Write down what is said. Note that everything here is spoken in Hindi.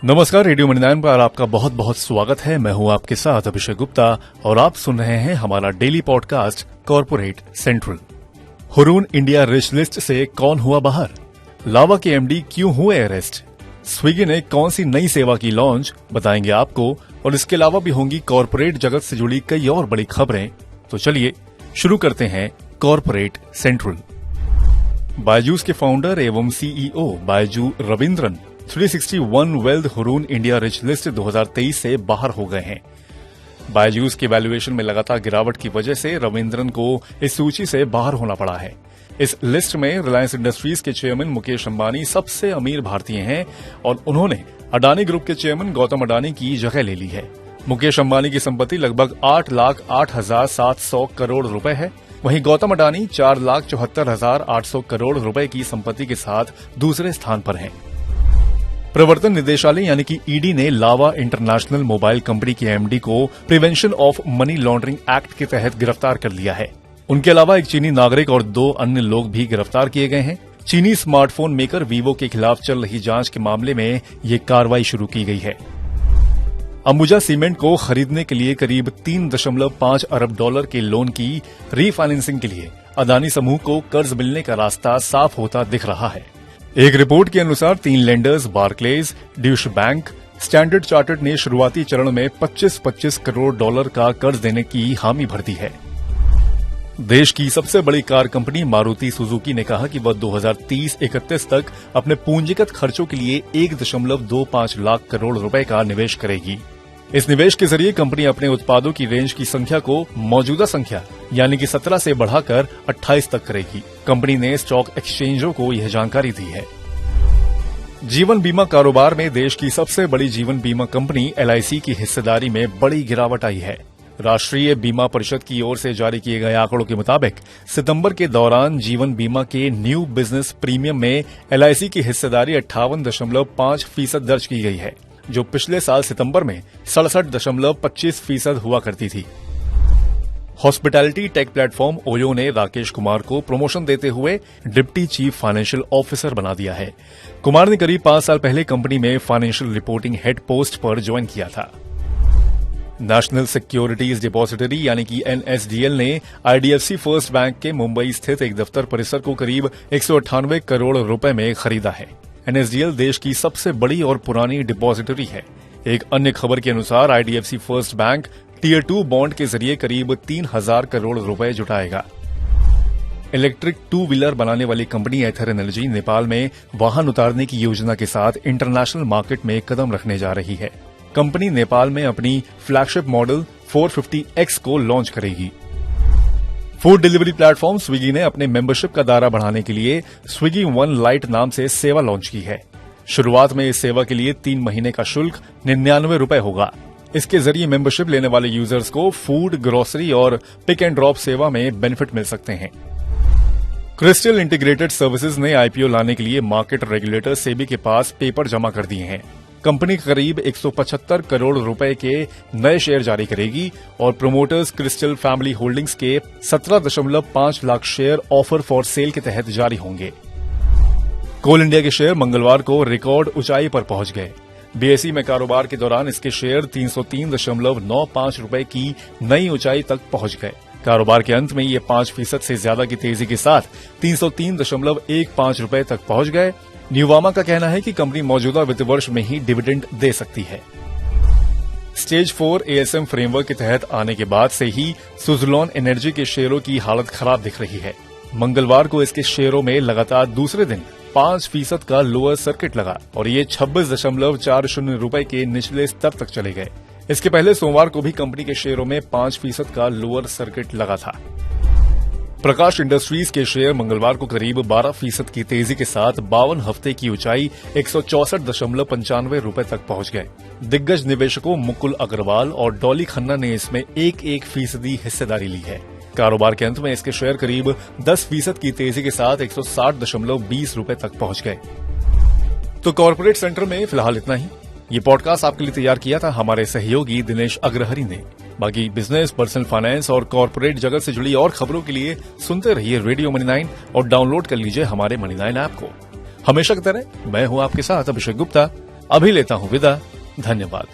नमस्कार, रेडियो मनी 9 पर आपका बहुत बहुत स्वागत है। मैं हूं आपके साथ अभिषेक गुप्ता और आप सुन रहे हैं हमारा daily podcast corporate central. Hurun India rich list से कौन हुआ बाहर? लावा के एमडी क्यों हुए अरेस्ट? स्विगी ने कौन सी नई सेवा की लॉन्च, बताएंगे आपको। और इसके अलावा भी होंगी कॉर्पोरेट जगत से जुड़ी कई और बड़ी खबरें। तो चलिए शुरू करते हैं कॉर्पोरेट सेंट्रल। बायजूस के फाउंडर एवं CEO Byju Raveendran 361 wealth Hurun India rich list 2023 से बाहर हो गए हैं। बायजूस के वैल्यूएशन में लगातार गिरावट की वजह से रविंद्रन को इस सूची से बाहर होना पड़ा है। इस लिस्ट में रिलायंस इंडस्ट्रीज के चेयरमैन मुकेश अंबानी सबसे अमीर भारतीय हैं और उन्होंने अडानी ग्रुप के चेयरमैन गौतम अडानी की जगह ले ली है। मुकेश अंबानी की संपत्ति लगभग 8,08,700 करोड़ रुपए है। वहीं गौतम अडानी 4,74,800 करोड़ रुपए की संपत्ति के साथ दूसरे स्थान पर हैं। प्रवर्तन निदेशालय यानी कि ईडी ने लावा इंटरनेशनल मोबाइल कंपनी के एमडी को prevention of money laundering act के तहत गिरफ्तार कर लिया है। उनके अलावा एक चीनी नागरिक और 2 अन्य लोग भी गिरफ्तार किए गए हैं। चीनी स्मार्टफोन मेकर वीवो के खिलाफ चल रही जांच के मामले में ये कार्रवाई शुरू की गई है। अंबुजा सीमेंट को खरीदने के लिए करीब 3.5 अरब डॉलर के लोन की रीफाइनेंसिंग के लिए अदानी समूह को कर्ज मिलने का रास्ता साफ होता दिख रहा है। एक रिपोर्ट के अनुसार 3 lenders Barclays, Deutsche bank, standard chartered ने शुरुआती चरण में 25-25 करोड़ डॉलर का कर्ज देने की हामी भर दी है। देश की सबसे बड़ी कार कंपनी मारुति सुजुकी ने कहा कि वह 2030-31 तक अपने पूंजीगत खर्चों के लिए 1.25 लाख करोड़ रुपए का निवेश करेगी। इस निवेश के जरिए कंपनी अपने उत्पादों की रेंज की संख्या को मौजूदा संख्या यानी कि 17 से बढ़ाकर 28 तक करेगी। कंपनी ने स्टॉक एक्सचेंजों को यह जानकारी दी है। जीवन बीमा कारोबार में देश की सबसे बड़ी जीवन बीमा कंपनी LIC की हिस्सेदारी में बड़ी गिरावट आई है। राष्ट्रीय बीमा परिषद की ओर से जारी किए गए आंकड़ों के मुताबिक सितंबर के दौरान जीवन बीमा के न्यू बिजनेस प्रीमियम में LIC की हिस्सेदारी 58.5% दर्ज की गई है, जो पिछले साल सितंबर में 67.25% हुआ करती थी। हॉस्पिटैलिटी टेक प्लेटफॉर्म ओयो ने राकेश कुमार को प्रमोशन देते हुए डिप्टी चीफ फाइनेंशियल ऑफिसर बना दिया है। कुमार ने करीब 5 साल पहले कंपनी में फाइनेंशियल रिपोर्टिंग हेड पोस्ट पर ज्वाइन किया था। नेशनल सिक्योरिटीज डिपॉजिटरी यानी कि NSDL ने IDFC फर्स्ट बैंक के मुंबई स्थित एक दफ्तर परिसर को करीब 198 करोड़ रुपए में खरीदा है। NSDL देश की सबसे बड़ी और पुरानी डिपॉजिटरी है। एक अन्य खबर के अनुसार IDFC first bank tier 2 bond के जरिए करीब 3,000 करोड़ रुपए जुटाएगा। इलेक्ट्रिक 2 व्हीलर बनाने वाली कंपनी एथर एनर्जी नेपाल में वाहन उतारने की योजना के साथ इंटरनेशनल मार्केट में कदम रखने जा रही है। कंपनी नेपाल में अपनी फ्लैगशिप मॉडल 450X को लॉन्च करेगी। फूड डिलीवरी प्लेटफॉर्म स्विगी ने अपने मेंबरशिप का दायरा बढ़ाने के लिए स्विगी वन लाइट नाम से सेवा लॉन्च की है। शुरुआत में इस सेवा के लिए 3 महीने का शुल्क 99 रुपए होगा। इसके जरिए मेंबरशिप लेने वाले यूजर्स को फूड, ग्रोसरी और पिक एंड ड्रॉप सेवा में बेनिफिट मिल सकते हैं। क्रिस्टल इंटीग्रेटेड सर्विसेज ने IPO लाने के लिए मार्केट रेगुलेटर सेबी के पास पेपर जमा कर दिए हैं। कंपनी करीब 175 करोड़ रुपए के नए शेयर जारी करेगी और प्रोमोटर्स क्रिस्टल फैमिली होल्डिंग्स के 17.5 lakh share offer for sale के तहत जारी होंगे। कोल इंडिया के शेयर मंगलवार को रिकॉर्ड ऊंचाई पर पहुंच गए। BSE में कारोबार के दौरान इसके शेयर 303.95 रुपए की नई ऊंचाई तक पहुंच गए। कारोबार के अंत में ये 5% से ज्यादा की तेजी के साथ 303.15 रुपए तक पहुंच गए। न्यूवामा का कहना है कि कंपनी मौजूदा वित्त वर्ष में ही डिविडेंड दे सकती है। स्टेज 4 ASM फ्रेमवर्क के तहत आने के बाद से ही सुज़लोन एनर्जी के शेयरों की हालत खराब दिख रही है। मंगलवार को इसके शेयरों में लगातार दूसरे दिन 5% का लोअर सर्किट लगा और ये 26.40 रुपए के निचले स्तर तक चले गए। इसके पहले सोमवार को भी कंपनी के शेयरों में 5% का लोअर सर्किट लगा था। प्रकाश इंडस्ट्रीज के शेयर मंगलवार को करीब 12% की तेजी के साथ 52 हफ्ते की ऊंचाई 164.95 रुपए तक पहुंच गए। दिग्गज निवेशकों मुकुल अग्रवाल और डॉली खन्ना ने इसमें 1% हिस्सेदारी ली है। कारोबार के अंत में इसके शेयर करीब 10% की तेजी के साथ 160.20 रुपए तक पहुंच गए। तो कॉर्पोरेट सेंटर में फिलहाल इतना ही। ये पॉडकास्ट आपके लिए तैयार किया था हमारे सहयोगी दिनेश अग्रहरी ने। बाकी बिजनेस, पर्सनल फाइनेंस और कॉर्पोरेट जगत से जुड़ी और खबरों के लिए सुनते रहिए रेडियो मनी 9 और डाउनलोड कर लीजिए हमारे मनी 9 ऐप को। हमेशा की तरह मैं हूं आपके साथ अभिषेक गुप्ता। अभी लेता हूं विदा। धन्यवाद।